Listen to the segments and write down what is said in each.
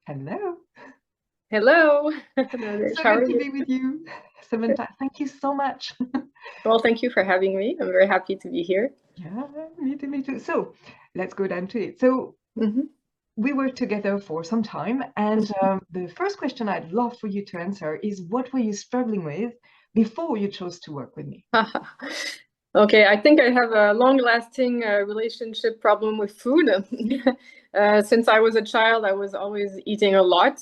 Hello. Hello, Nadesh. So How good are to you? be with you, Samantha. Thank you so much. Well, thank you for having me. I'm very happy to be here. Yeah, me too, me too. So let's go down to it. So Hmm. we worked together for some time, and the first question I'd love for you to answer is what were you struggling with before you chose to work with me? Okay, I think I have a long-lasting relationship problem with food. Since I was a child, I was always eating a lot.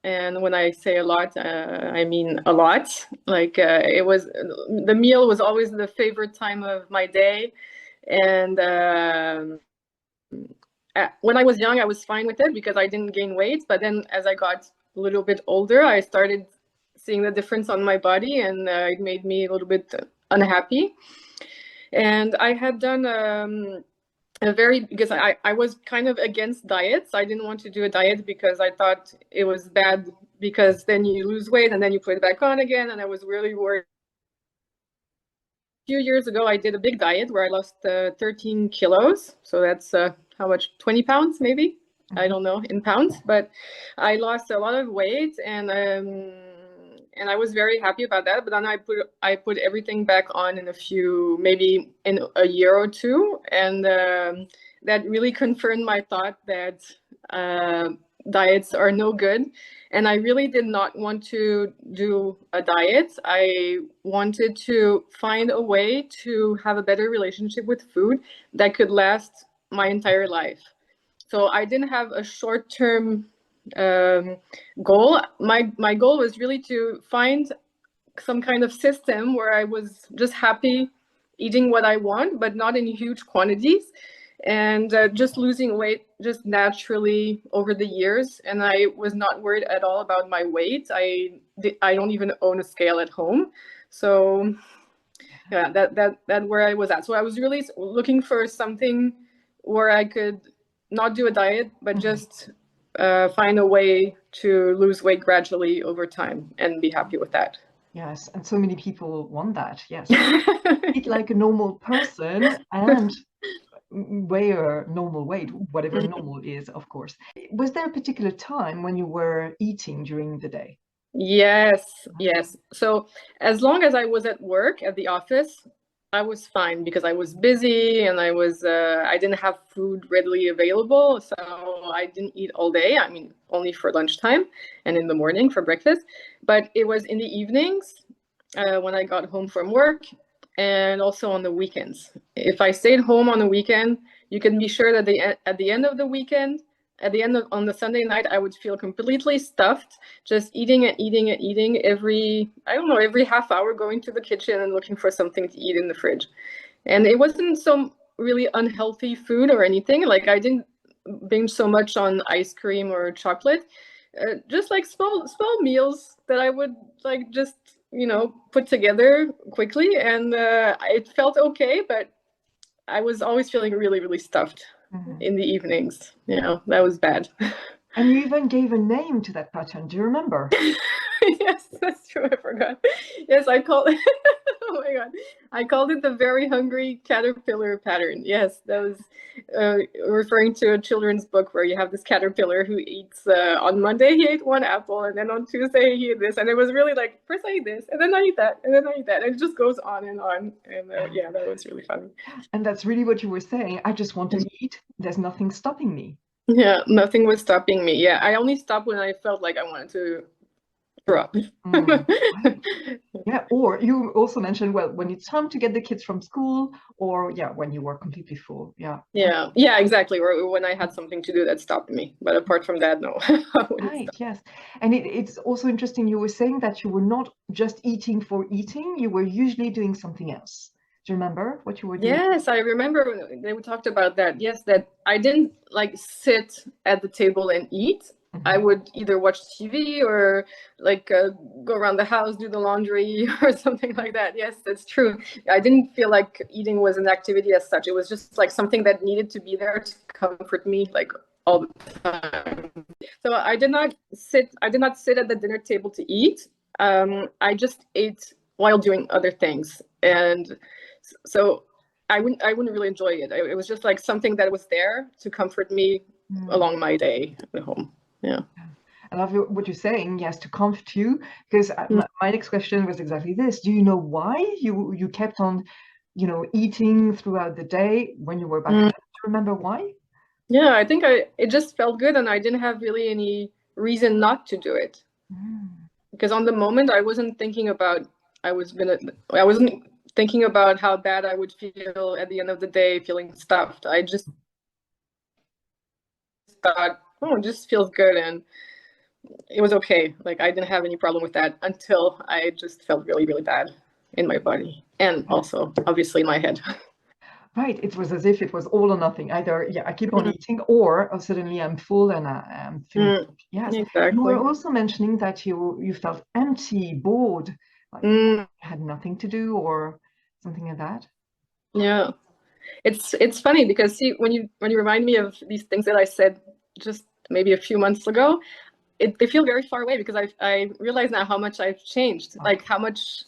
And when I say a lot, I mean a lot. Like it was, the meal was always the favorite time of my day. And when I was young, I was fine with it because I didn't gain weight. But then as I got a little bit older, I started seeing the difference on my body, and it made me a little bit unhappy. And I had done because I was kind of against diets. I didn't want to do a diet because I thought it was bad because then you lose weight and then you put it back on again. And I was really worried. A few years ago, I did a big diet where I lost 13 kilos. So that's how much? 20 pounds, maybe? I Mhm. don't know in pounds, but I lost a lot of weight, and I was very happy about that. But then I put everything back on in maybe in a year or two, and that really confirmed my thought that uh, diets are no good. And I really did not want to do a diet. I wanted to find a way to have a better relationship with food that could last my entire life. So I didn't have a short-term um, goal. My goal was really to find some kind of system where I was just happy eating what I want, but not in huge quantities, and just losing weight just naturally over the years. And I was not worried at all about my weight. I don't even own a scale at home, so yeah, that where I was at. So I was really looking for something where I could not do a diet, but Mhm. just find a way to lose weight gradually over time and be happy with that. Yes, and so many people want that. Yes, eat like a normal person and weigh a normal weight, whatever normal is, of course. Was there a particular time when you were eating during the day? Yes, yes. So as long as I was at work at the office, I was fine because I was busy and I didn't have food readily available, so I didn't eat all day. I mean, only for lunchtime and in the morning for breakfast. But it was in the evenings when I got home from work, and also on the weekends. If I stayed home on the weekend, you can be sure that at the end of the weekend, on the Sunday night, I would feel completely stuffed, just eating and eating and eating I don't know, every half hour, going to the kitchen and looking for something to eat in the fridge. And it wasn't some really unhealthy food or anything. Like I didn't binge so much on ice cream or chocolate. Just like small meals that I would like just put together quickly, and it felt okay. But I was always feeling really stuffed Mhm. in the evenings. That was bad. And you even gave a name to that pattern. Do you remember? Yes, that's true. I forgot. Yes, I called it. Oh my God. I called it the very hungry caterpillar pattern. Yes, that was referring to a children's book where you have this caterpillar who eats, on Monday he ate one apple, and then on Tuesday he ate this. And it was really like, first I eat this, and then I eat that, and then I eat that. And it just goes on and on. And yeah, that was really funny. And that's really what you were saying. I just want to eat. There's nothing stopping me. Yeah, nothing was stopping me. Yeah, I only stopped when I felt like I wanted to throw up. Mm, right. Yeah. Or you also mentioned, well, when it's time to get the kids from school, or yeah, when you were completely full. Yeah. Yeah, yeah, exactly. Or when I had something to do that stopped me. But apart from that, no, I wouldn't Right, stop. yes. And it's also interesting, you were saying that you were not just eating for eating, you were usually doing something else. Do you remember what you were doing? Yes, I remember when they talked about that. Yes, that I didn't like sit at the table and eat. I Mhm. would either watch TV or like go around the house, do the laundry or something like that. Yes, that's true. I didn't feel like eating was an activity as such. It was just like something that needed to be there to comfort me like all the time. So I did not sit at the dinner table to eat. I just ate while doing other things. And so I wouldn't really enjoy it. It was just like something that was there to comfort me Mm. along my day at home. Yeah. love what you're saying. Yes, to comfort you, because Mm. my next question was exactly this. Do you know why you kept on, eating throughout the day when you were back Mm. home? Do you remember why? Yeah, I think it just felt good, and I didn't have really any reason not to do it. Mm. Because on the moment I wasn't thinking about I wasn't thinking about how bad I would feel at the end of the day feeling stuffed. I just thought, oh, it just feels good, and it was okay. Like I didn't have any problem with that until I just felt really, really bad in my body and also obviously in my head. Right, it was as if it was all or nothing. Either, yeah, I keep on eating, or suddenly I'm full and I'm feeling Mm, sick. Yes. You were exactly. also mentioning that you felt empty, bored, like Mm, had nothing to do or something like that. yeah. It's funny because see when you remind me of these things that I said just maybe a few months ago, they feel very far away because I realize now how much I've changed, Oh, like how much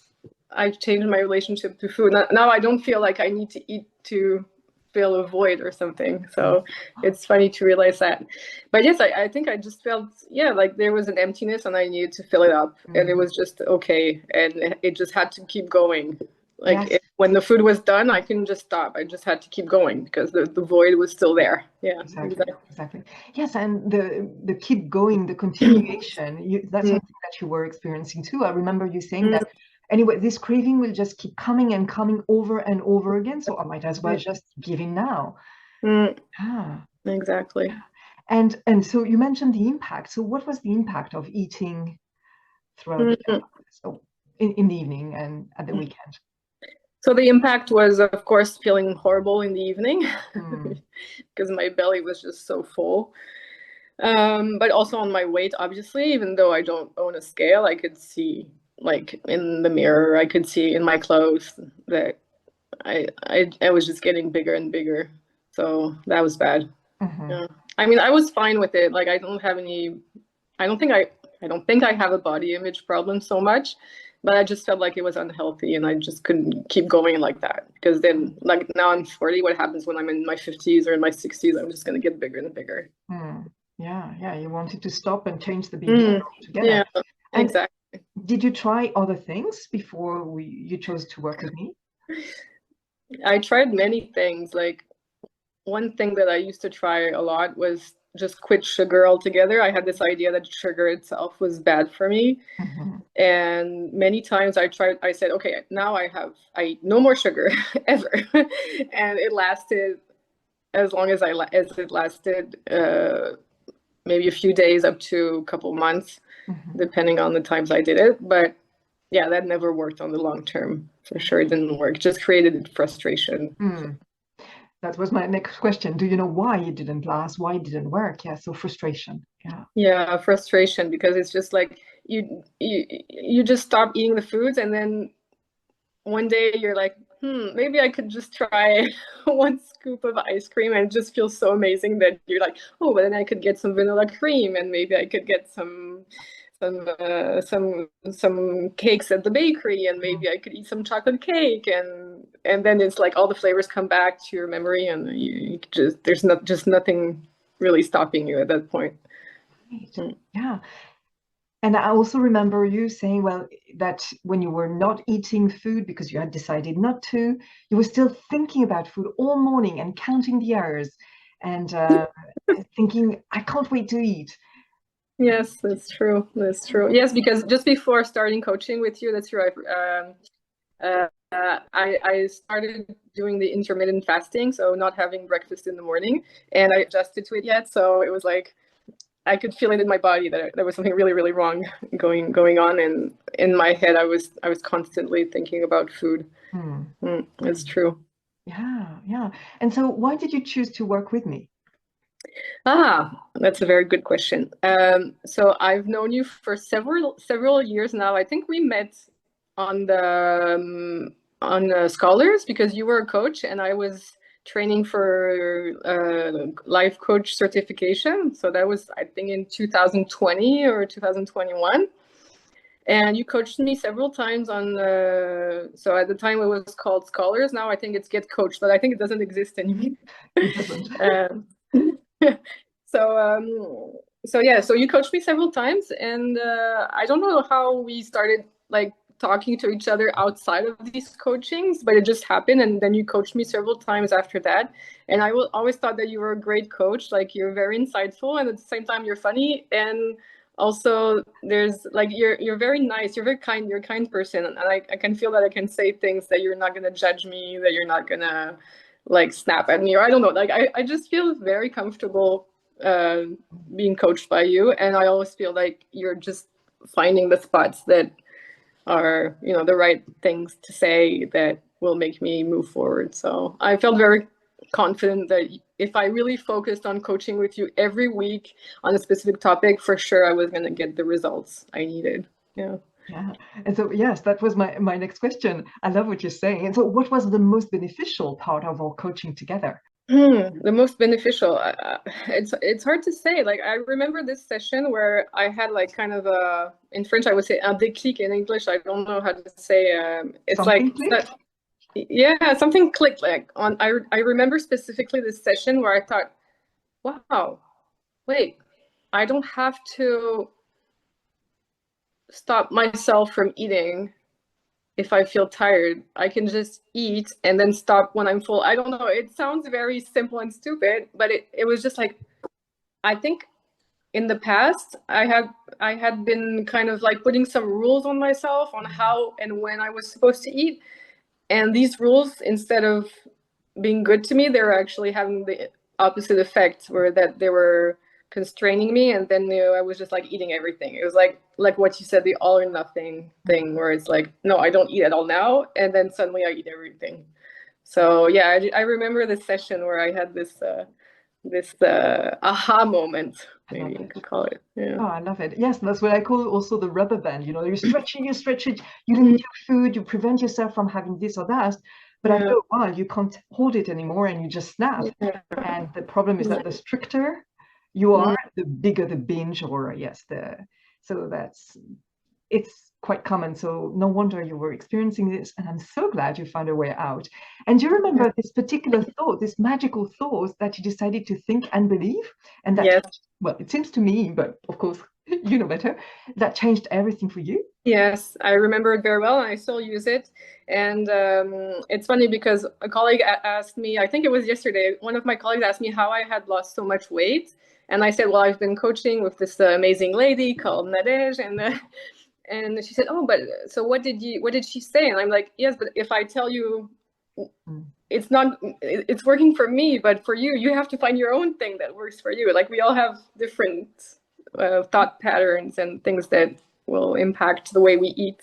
I've changed my relationship to food. Now I don't feel like I need to eat to fill a void or something. mm, So it's funny to realize that. But yes, I think I just felt, yeah, like there was an emptiness and I needed to fill it up. And it mm. was just okay. And it just had to keep going. Like Yes, when the food was done, I couldn't just stop. I just had to keep going because the void was still there. Yeah, exactly, exactly. exactly. Yes, and the keep going, the continuation, that's Mm, something that you were experiencing too. I remember you saying mm, that anyway, this craving will just keep coming and coming over and over again, so I might as well mm, just give in now. mm, Ah. exactly. And so you mentioned the impact. So what was the impact of eating throughout the day? Mm. So in the evening and at the weekend? So the impact was, of course, feeling horrible in the evening Hmm. because my belly was just so full. But also on my weight, obviously, even though I don't own a scale, I could see, like in the mirror, I could see in my clothes that I was just getting bigger and bigger. So that was bad. Hmm. Yeah. I mean, I was fine with it. Like I don't have any I don't think I don't think I have a body image problem so much, but I just felt like it was unhealthy and I just couldn't keep going like that. Because then like now I'm 40, what happens when I'm in my 50s or in my 60s? I'm just gonna get bigger and bigger. Hmm. Yeah, yeah. You wanted to stop and change the behavior Mm, altogether. yeah, And exactly. did you try other things before you chose to work with me? I tried many things. Like one thing that I used to try a lot was just quit sugar altogether. I had this idea that sugar itself was bad for me. Hmm. And many times I said, okay, now I eat no more sugar ever. And it lasted as long as it lasted, maybe a few days up to a couple months, Hmm. depending on the times I did it. But yeah, that never worked on the long term. For sure, it didn't work. It just created frustration. Hmm. That was my next question. Do you know why it didn't last? Why it didn't work? Yeah, so frustration. Yeah. Yeah, frustration because it's just like you just stop eating the foods and then one day you're like, maybe I could just try one scoop of ice cream and it just feels so amazing that you're like, oh, but then I could get some vanilla cream and maybe I could get some cakes at the bakery and Mm. maybe I could eat some chocolate cake and then it's like all the flavors come back to your memory and you just there's not just nothing really stopping you at that point. Right. Mm. Yeah. And I also remember you saying, well, that when you were not eating food because you had decided not to, you were still thinking about food all morning and counting the hours and thinking, I can't wait to eat. Yes, that's true. That's true. Yes, because just before starting coaching with you, that's true. I started doing the intermittent fasting, so not having breakfast in the morning, and I adjusted to it yet. So it was like I could feel it in my body that there was something really, really wrong going on, and in my head, I was constantly thinking about food. Hmm. It's true. Yeah, yeah. And so why did you choose to work with me? That's a very good question. So I've known you for several years now. I think we met on the Scholars because you were a coach and I was training for life coach certification. So that was I think in 2020 or 2021. And you coached me several times on so at the time it was called Scholars. Now I think it's Get Coached, but I think it doesn't exist anymore. It doesn't. Um, so So yeah, so you coached me several times, and I don't know how we started like talking to each other outside of these coachings, but it just happened, and then you coached me several times after that. And I will always thought that you were a great coach. Like you're very insightful, and at the same time you're funny, and also there's like you're very nice, you're very kind, you're a kind person, and I can feel that I can say things that you're not gonna judge me, that you're not gonna like snap at me, or I don't know. Like I just feel very comfortable uh, being coached by you, and I always feel like you're just finding the spots that are, you know, the right things to say that will make me move forward. So I felt very confident that if I really focused on coaching with you every week on a specific topic, for sure I was going to get the results I needed. Yeah. Yeah. And so, yes, that was my next question. I love what you're saying. And so, what was the most beneficial part of our coaching together? The most beneficial. It's hard to say. Like I remember this session where I had like kind of a, in French I would say un déclic, in English I don't know how to say. It's Something like clicked? yeah, something clicked. Like on I remember specifically this session where I thought, wow, wait, I don't have to stop myself from eating if I feel tired. I can just eat and then stop when I'm full. I don't know. It sounds very simple and stupid, but it was just like, I think in the past I had been kind of like putting some rules on myself on how and when I was supposed to eat. And these rules, instead of being good to me, they were actually having the opposite effect, where that they were constraining me, and then I was just like eating everything. It was like what you said, the all or nothing thing, where it's like, no, I don't eat at all now, and then suddenly I eat everything. So yeah, I remember this session where I had this aha moment, I love maybe you it. could call it. Yeah. Oh, I love it. Yes, that's what I call also the rubber band. You stretch it, you limit your food, you prevent yourself from having this or that. But after Yeah. a while, you can't hold it anymore and you just snap. Yeah. And the problem is that the stricter you are, the bigger the binge, or yes, so it's quite common. So no wonder you were experiencing this, and I'm so glad you found a way out. And do you remember this particular thought, this magical thought that you decided to think and believe, and that Yes. changed, well, it seems to me, but of course, you know better, that changed everything for you? Yes, I remember it very well, and I still use it. And it's funny because a colleague asked me, I think it was yesterday, one of my colleagues asked me how I had lost so much weight. And I said, well, I've been coaching with this amazing lady called Nadej, and she said, oh, but so what did she say? And I'm like, yes, but if I tell you Mm. it's working for me, but for you, you have to find your own thing that works for you. Like we all have different thought patterns and things that will impact the way we eat.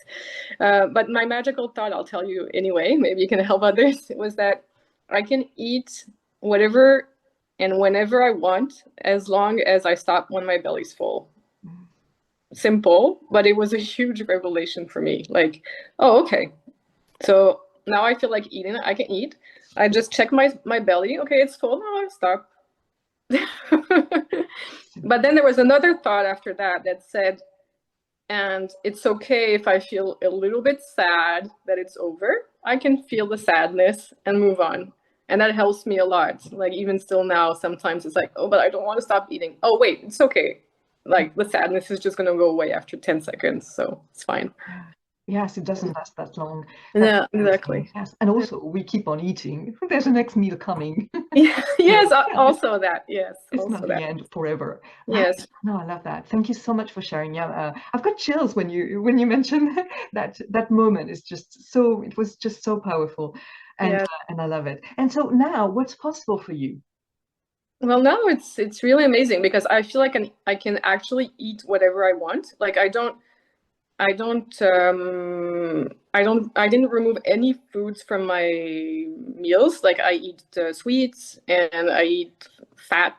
But my magical thought, I'll tell you anyway, maybe you can help others, was that I can eat whatever and whenever I want, as long as I stop when my belly's full. Mm. Simple, but it was a huge revelation for me. Like, oh, okay. So now I feel like eating. I can eat. I just check my belly. Okay, it's full. Now I stop. But then there was another thought after that that said, and it's okay if I feel a little bit sad that it's over. I can feel the sadness and move on. And that helps me a lot. Like even still now, sometimes it's like, oh, but I don't want to stop eating. Oh, wait, it's okay. Like the sadness is just going to go away after 10 seconds. So it's fine. Yeah. Yes, it doesn't last that long. That's Yeah, amazing. exactly. Yes, and also we keep on eating. There's a next meal coming. Yes, Yeah, also that. Yes, it's not also the that. end forever, right? Yes. No, I love that. Thank you so much for sharing. Yeah, I've got chills when you mention that moment. Is just so it was just so powerful, Yes. and I love it. And so now, what's possible for you? Well, now it's really amazing because I feel like I can actually eat whatever I want. Like I didn't remove any foods from my meals. Like I eat sweets and I eat fat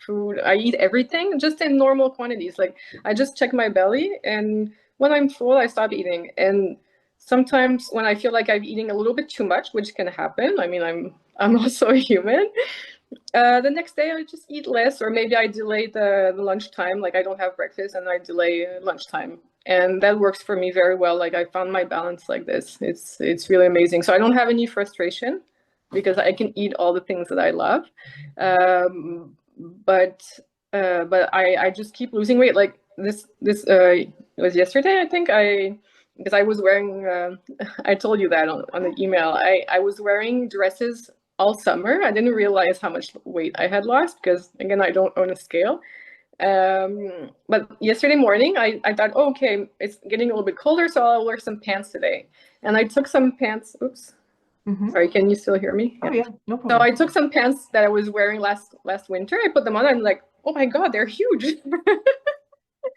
food. I eat everything just in normal quantities. Like I just check my belly, and when I'm full, I stop eating. And sometimes when I feel like I'm eating a little bit too much, which can happen. I mean, I'm also a human. The next day I just eat less, or maybe I delay the lunchtime. Like I don't have breakfast and I delay lunchtime, and that works for me very well. Like I found my balance like this. It's really amazing. So I don't have any frustration because I can eat all the things that I love. But but I just keep losing weight. Like this it was yesterday, I think. I because I was wearing I told you that on the email. I was wearing dresses all summer. I didn't realize how much weight I had lost because again I don't own a scale. But yesterday morning I thought, oh, okay, it's getting a little bit colder, so I'll wear some pants today. And I took some pants. Oops, Hmm. sorry, can you still hear me? Oh Yeah. yeah, no So problem. I took some pants that I was wearing last winter. I put them on. I'm like, oh my God, they're huge.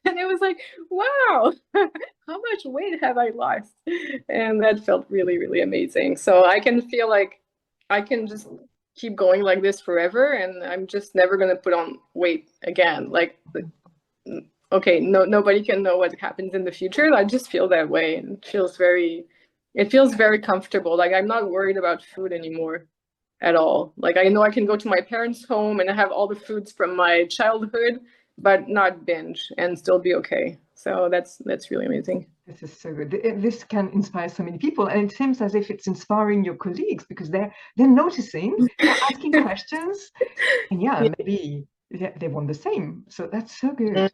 And it was like, wow, how much weight have I lost? And that felt really, really amazing. So I can feel like I can just keep going like this forever, and I'm just never gonna put on weight again. Like, okay, no, nobody can know what happens in the future. I just feel that way, and it feels very comfortable. Like I'm not worried about food anymore at all. Like I know I can go to my parents' home and I have all the foods from my childhood, but not binge and still be okay. So that's really amazing. This is so good. This can inspire so many people, and it seems as if it's inspiring your colleagues because they're noticing, they're asking questions, and yeah, Yeah. maybe they want the same. So that's so good.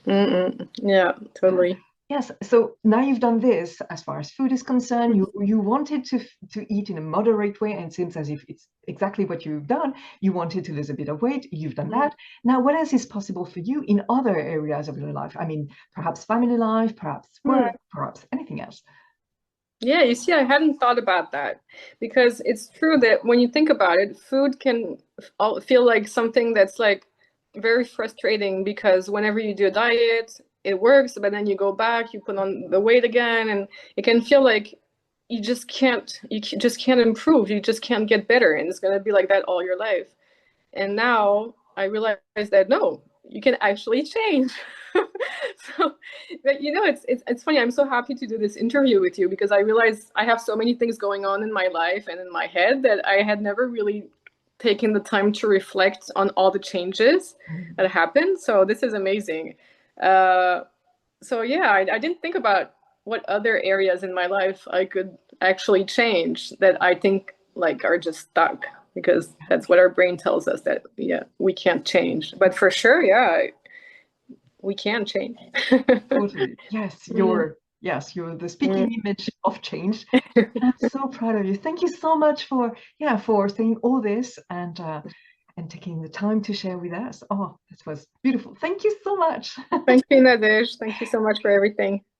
Mm, yeah, Yeah. totally. Yes. So now you've done this as far as food is concerned. You wanted to eat in a moderate way, and it seems as if it's exactly what you've done. You wanted to lose a bit of weight. You've done Mm, that. Now, what else is possible for you in other areas of your life? I mean, perhaps family life, perhaps work, mm. perhaps anything else. Yeah, you see, I hadn't thought about that because it's true that when you think about it, food can feel like something that's like very frustrating because whenever you do a diet, it works, but then you go back, you put on the weight again, and it can feel like just can't improve. You just can't get better, and it's gonna be like that all your life. And now I realize that no, you can actually change. So, but it's funny. I'm so happy to do this interview with you because I realize I have so many things going on in my life and in my head that I had never really taken the time to reflect on all the changes Mm. that happened. So this is amazing. Uh, so yeah, I didn't think about what other areas in my life I could actually change that I think like are just stuck because that's what our brain tells us that yeah, we can't change. But for sure, yeah, we can change. Totally. Yes, Mm, you're the mm. speaking image of change. I'm so proud of you. Thank you so much for for saying all this and taking the time to share with us. Oh, this was beautiful. Thank you so much. Thank you, Nadesh. Thank you so much for everything.